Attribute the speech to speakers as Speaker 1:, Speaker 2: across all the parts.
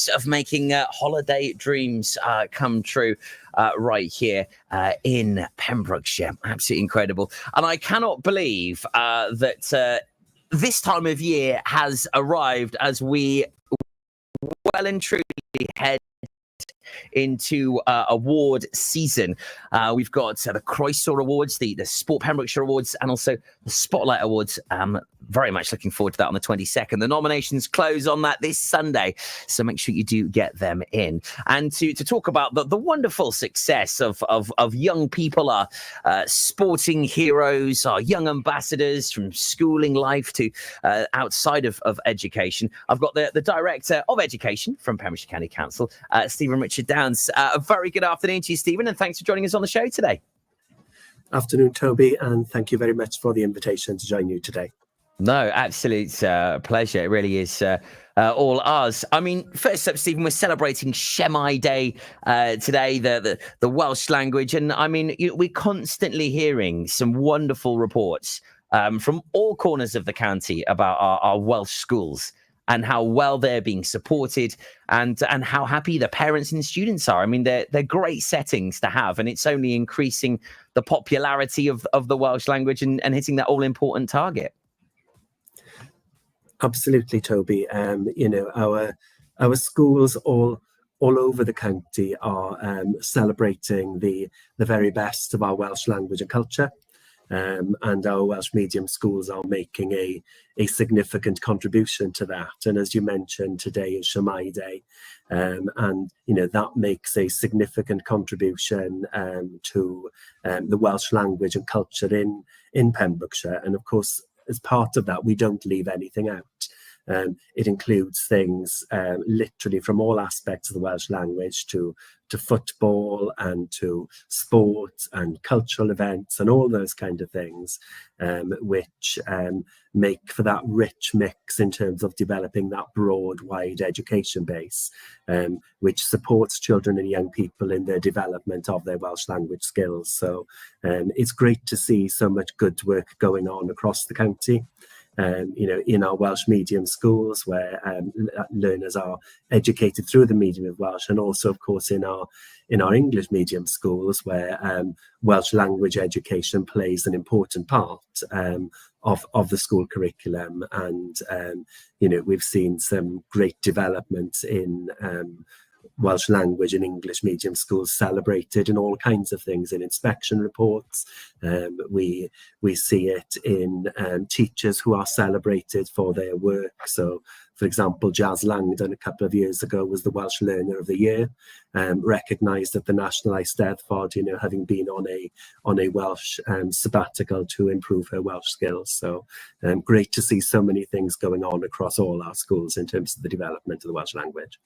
Speaker 1: ways of making holiday dreams come true right here in Pembrokeshire. Absolutely incredible. And I cannot believe that this time of year has arrived as we well and truly head into award season. We've got the Croeso Awards, the Sport Pembrokeshire Awards, and also the Spotlight Awards. Very much looking forward to that on the 22nd. The nominations close on that this Sunday, so make sure you do get them in. And to talk about the wonderful success of young people, our sporting heroes, our young ambassadors from schooling life to outside of education, I've got the Director of Education from Pembrokeshire County Council, Stephen Richard Downs. A very good afternoon to you, Stephen, and thanks for joining us on the show today.
Speaker 2: Afternoon, Toby, and thank you very much for the invitation to join you today. No,
Speaker 1: absolute pleasure. It really is all ours. I mean, first up, Stephen, we're celebrating Shemai Day today, the Welsh language. And I mean, we're constantly hearing some wonderful reports from all corners of the county about our Welsh schools and how well they're being supported and how happy the parents and students are. I mean, they're great settings to have, and it's only increasing the popularity of the Welsh language and hitting that all-important target.
Speaker 2: Absolutely, Toby. Our schools all over the county are celebrating the very best of our Welsh language and culture, and our Welsh medium schools are making a significant contribution to that. And as you mentioned, today is Shemai Day, and that makes a significant contribution to the Welsh language and culture in Pembrokeshire. And of course, as part of that, we don't leave anything out. It includes things literally from all aspects of the Welsh language to football and to sport and cultural events and all those kind of things, which make for that rich mix in terms of developing that broad, wide education base, which supports children and young people in their development of their Welsh language skills. So it's great to see so much good work going on across the county. In our Welsh medium schools, where learners are educated through the medium of Welsh, and also, of course, in our English medium schools, where Welsh language education plays an important part of the school curriculum. And we've seen some great developments in Welsh language and English medium schools celebrated in all kinds of things, in inspection reports. We see it in teachers who are celebrated for their work. So, for example, Jazz Langdon a couple of years ago was the Welsh Learner of the Year, recognised at the National Eisteddfod, having been on a Welsh sabbatical to improve her Welsh skills. So great to see so many things going on across all our schools in terms of the development of the Welsh language.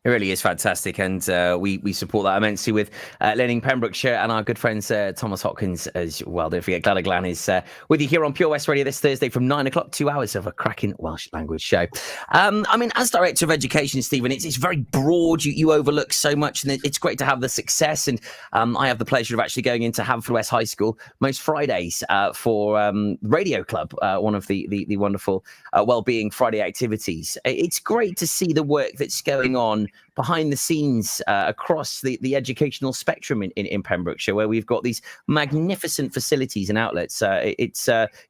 Speaker 1: It really is fantastic, and we support that immensely with Learning Pembrokeshire and our good friends Thomas Hopkins as well. Don't forget, Glad Glan is with you here on Pure West Radio this Thursday from 9 o'clock, 2 hours of a cracking Welsh language show. I mean, as Director of Education, Stephen, it's very broad. You overlook so much, and it's great to have the success. And I have the pleasure of actually going into Haverfordwest High School most Fridays for Radio Club, one of the wonderful Wellbeing Friday activities. It's great to see the work that's going on behind the scenes across the educational spectrum in Pembrokeshire, where we've got these magnificent facilities and outlets. It's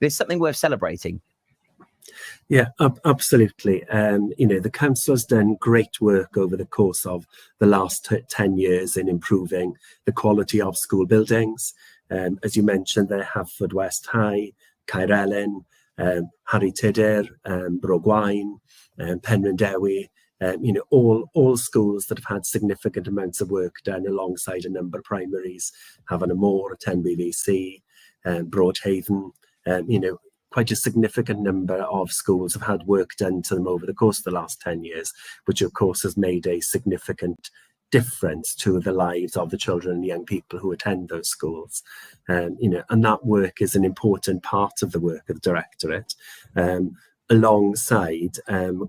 Speaker 1: something worth celebrating.
Speaker 2: Yeah, absolutely. The council has done great work over the course of the last 10 years in improving the quality of school buildings. As you mentioned, there, Haverfordwest High, Caerelyn, Harry Tudur, Brogwain, Penrhyndewi. All schools that have had significant amounts of work done alongside a number of primaries, Havant y Môr, Tenby VC, Broadhaven. Quite a significant number of schools have had work done to them over the course of the last 10 years, which of course has made a significant difference to the lives of the children and young people who attend those schools. And that work is an important part of the work of the Directorate. Alongside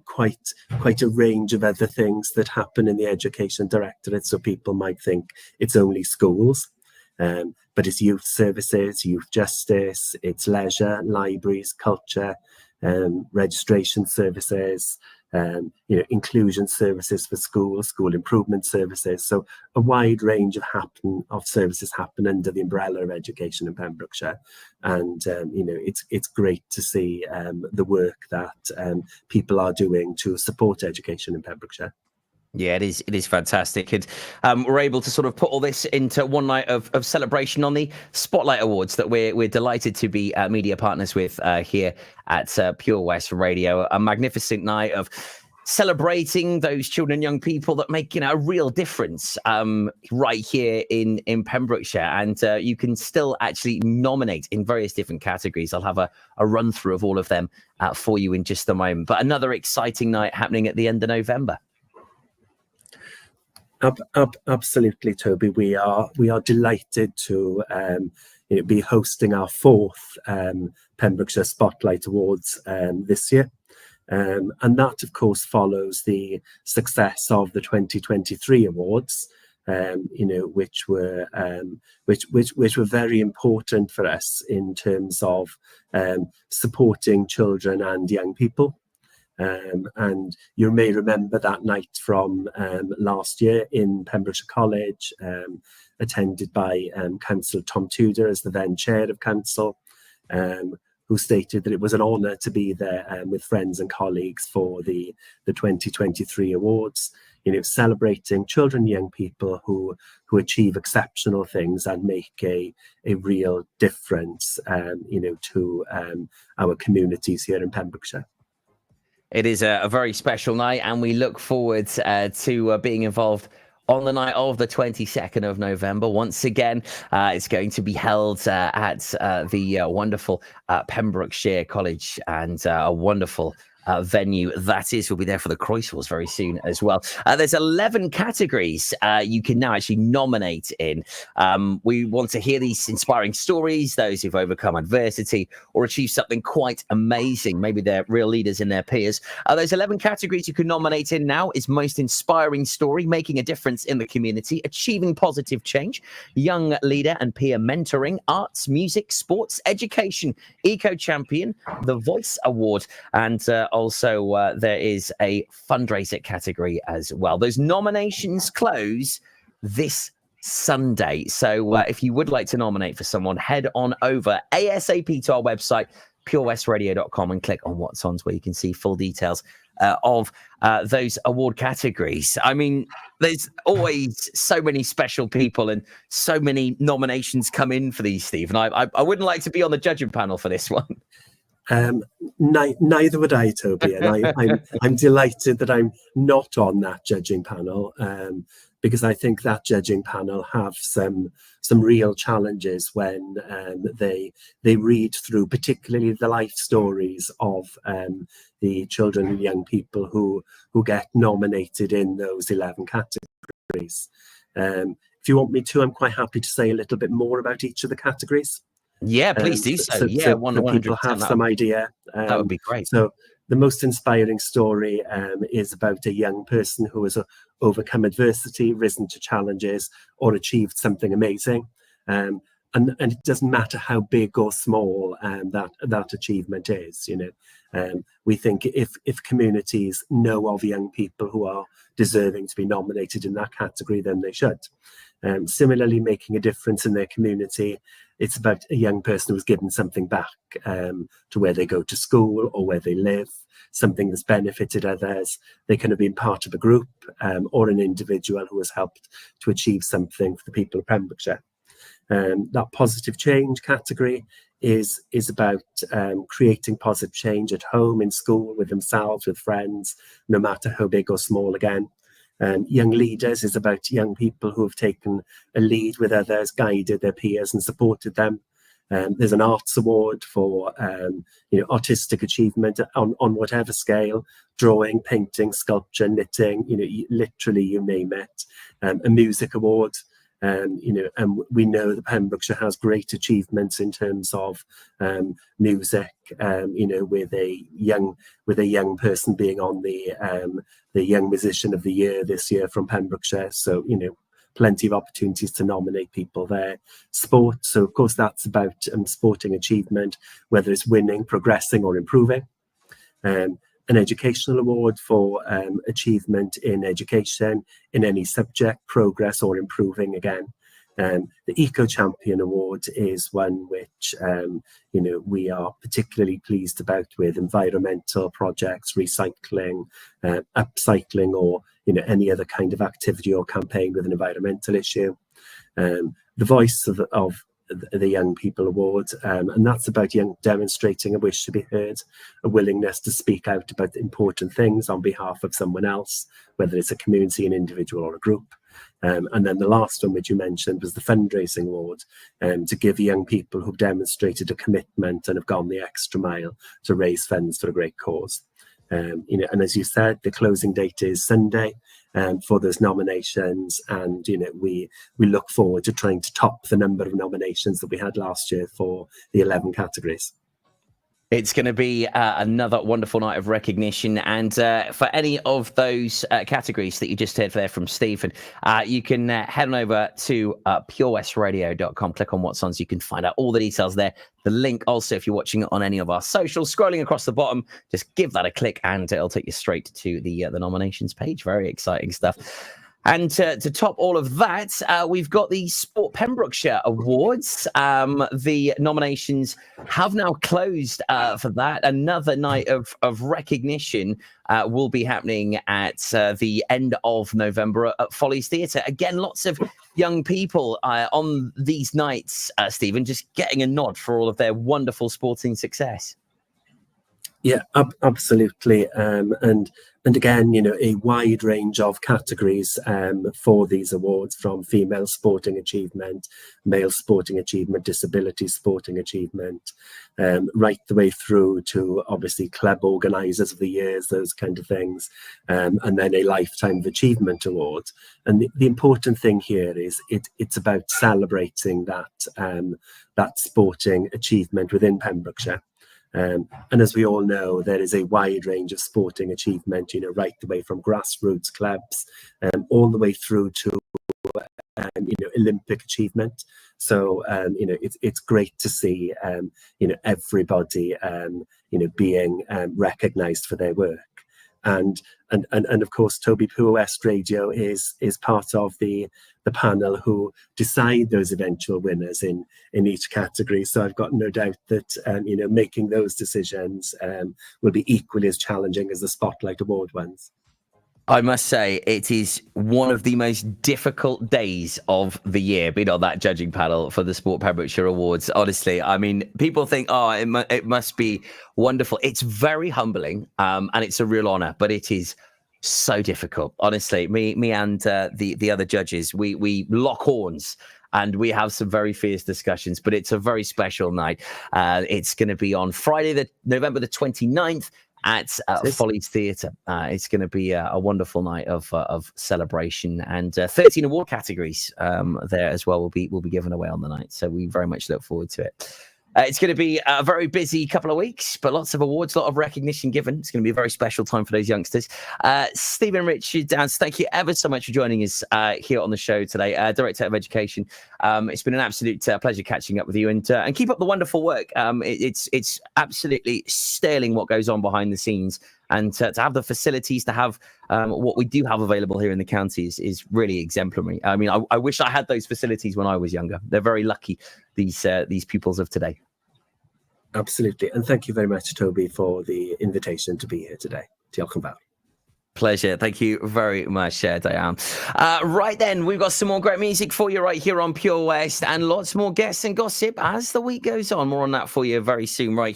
Speaker 2: quite a range of other things that happen in the Education Directorate. So people might think it's only schools, but it's youth services, youth justice, it's leisure, libraries, culture, registration services, inclusion services for schools, school improvement services. So a wide range of services happen under the umbrella of education in Pembrokeshire. And, it's great to see the work that people are doing to support education in Pembrokeshire.
Speaker 1: Yeah, it is fantastic. And we're able to sort of put all this into one night of celebration on the Spotlight Awards that we're delighted to be media partners with here at Pure West Radio. A magnificent night of celebrating those children and young people that make a real difference right here in Pembrokeshire. And you can still actually nominate in various different categories. I'll have a run through of all of them for you in just a moment. But another exciting night happening at the end of November.
Speaker 2: Absolutely, Toby. We are delighted to be hosting our fourth Pembrokeshire Spotlight Awards this year, and that, of course, follows the success of the 2023 awards, which were very important for us in terms of supporting children and young people. And you may remember that night from last year in Pembrokeshire College, attended by Councillor Tom Tudor as the then chair of council, who stated that it was an honour to be there with friends and colleagues for the 2023 awards, celebrating children and young people who achieve exceptional things and make a real difference, to our communities here in Pembrokeshire.
Speaker 1: It is a very special night, and we look forward to being involved on the night of the 22nd of November. Once again, it's going to be held at the wonderful Pembrokeshire College, and a wonderful venue that is. We'll be there for the Croissants very soon as well. There's 11 categories you can now actually nominate in. We want to hear these inspiring stories, those who've overcome adversity or achieved something quite amazing. Maybe they're real leaders in their peers. Those 11 categories you can nominate in now is most inspiring story, making a difference in the community, achieving positive change, young leader and peer mentoring, arts, music, sports, education, eco champion, the Voice Award, and also there is a fundraiser category as well. Those nominations close this Sunday. So if you would like to nominate for someone, head on over ASAP to our website, purewestradio.com, and click on What's On, where you can see full details of those award categories. I mean, there's always so many special people and so many nominations come in for these, Steve. And I wouldn't like to be on the judging panel for this one.
Speaker 2: Neither would I, Toby, and I'm delighted that I'm not on that judging panel, because I think that judging panel have some real challenges when they read through, particularly the life stories of the children and young people who get nominated in those 11 categories. If you want me to, I'm quite happy to say a little bit more about each of the categories.
Speaker 1: Yeah, please do so.
Speaker 2: So
Speaker 1: Yeah,
Speaker 2: people have some idea.
Speaker 1: That would be great.
Speaker 2: So the most inspiring story is about a young person who has overcome adversity, risen to challenges, or achieved something amazing. And it doesn't matter how big or small that achievement is. We think if communities know of young people who are deserving to be nominated in that category, then they should. Similarly, making a difference in their community, it's about a young person who's given something back to where they go to school or where they live, something that's benefited others. They can have been part of a group or an individual who has helped to achieve something for the people of Pembrokeshire. That positive change category is about creating positive change at home, in school, with themselves, with friends, no matter how big or small again. Young leaders is about young people who have taken a lead with others, guided their peers and supported them. There's an arts award for artistic achievement on whatever scale: drawing, painting, sculpture, knitting, literally you name it. A music award. And we know that Pembrokeshire has great achievements in terms of music. With a young person being on the Young Musician of the Year this year from Pembrokeshire. So plenty of opportunities to nominate people there. Sport, so of course that's about sporting achievement, whether it's winning, progressing, or improving. an educational award for achievement in education in any subject, progress or improving again. The Eco Champion Award is one which we are particularly pleased about, with environmental projects, recycling, upcycling, or any other kind of activity or campaign with an environmental issue. The Voice of the Young People Award, and that's about young demonstrating a wish to be heard, a willingness to speak out about important things on behalf of someone else, whether it's a community, an individual or a group. And then the last one, which you mentioned, was the Fundraising Award, to give young people who've demonstrated a commitment and have gone the extra mile to raise funds for a great cause. And as you said, the closing date is Sunday for those nominations, and we look forward to trying to top the number of nominations that we had last year for the 11 categories.
Speaker 1: It's going to be another wonderful night of recognition. And for any of those categories that you just heard there from Stephen, you can head on over to purewestradio.com, click on What's On, so you can find out all the details there. The link also, if you're watching it on any of our socials, scrolling across the bottom, just give that a click and it'll take you straight to the nominations page. Very exciting stuff. And to top all of that, we've got the Sport Pembrokeshire Awards. The nominations have now closed for that. Another night of recognition will be happening at the end of November at Follies Theatre. Again, lots of young people on these nights, Stephen, just getting a nod for all of their wonderful sporting success.
Speaker 2: Yeah, absolutely. And again, a wide range of categories for these awards, from female sporting achievement, male sporting achievement, disability sporting achievement, right the way through to obviously club organisers of the years, those kind of things, and then a Lifetime of Achievement Award. And the important thing here is it's about celebrating that sporting achievement within Pembrokeshire. And as we all know, there is a wide range of sporting achievement, right the way from grassroots clubs, all the way through to Olympic achievement. So it's great to see everybody being recognised for their work. And of course, Toby, Pure West Radio is part of the panel who decide those eventual winners in each category. So I've got no doubt that making those decisions will be equally as challenging as the Spotlight Award ones.
Speaker 1: I must say, it is one of the most difficult days of the year, being on that judging panel for the Sport Pembrokeshire Awards. Honestly, I mean, people think, it must be wonderful. It's very humbling, and it's a real honour, but it is so difficult. Honestly, me and the other judges, we lock horns and we have some very fierce discussions, but it's a very special night. It's going to be on Friday, November the 29th. At Follies Theatre. It's going to be a wonderful night of celebration, and 13 award categories there as well will be given away on the night. So we very much look forward to it. It's going to be a very busy couple of weeks, but lots of awards, a lot of recognition given. It's going to be a very special time for those youngsters. Stephen Richard Downs, thank you ever so much for joining us here on the show today, Director of Education. It's been an absolute pleasure catching up with you, and keep up the wonderful work. It's absolutely sterling what goes on behind the scenes, and to have the facilities, to have what we do have available here in the county is really exemplary. I mean, I wish I had those facilities when I was younger. They're very lucky, these pupils of today.
Speaker 2: Absolutely. And thank you very much, Toby, for the invitation to be here today. Diolch yn fawr.
Speaker 1: Pleasure. Thank you very much, Diane. Right then, we've got some more great music for you right here on Pure West, and lots more guests and gossip as the week goes on. More on that for you very soon, right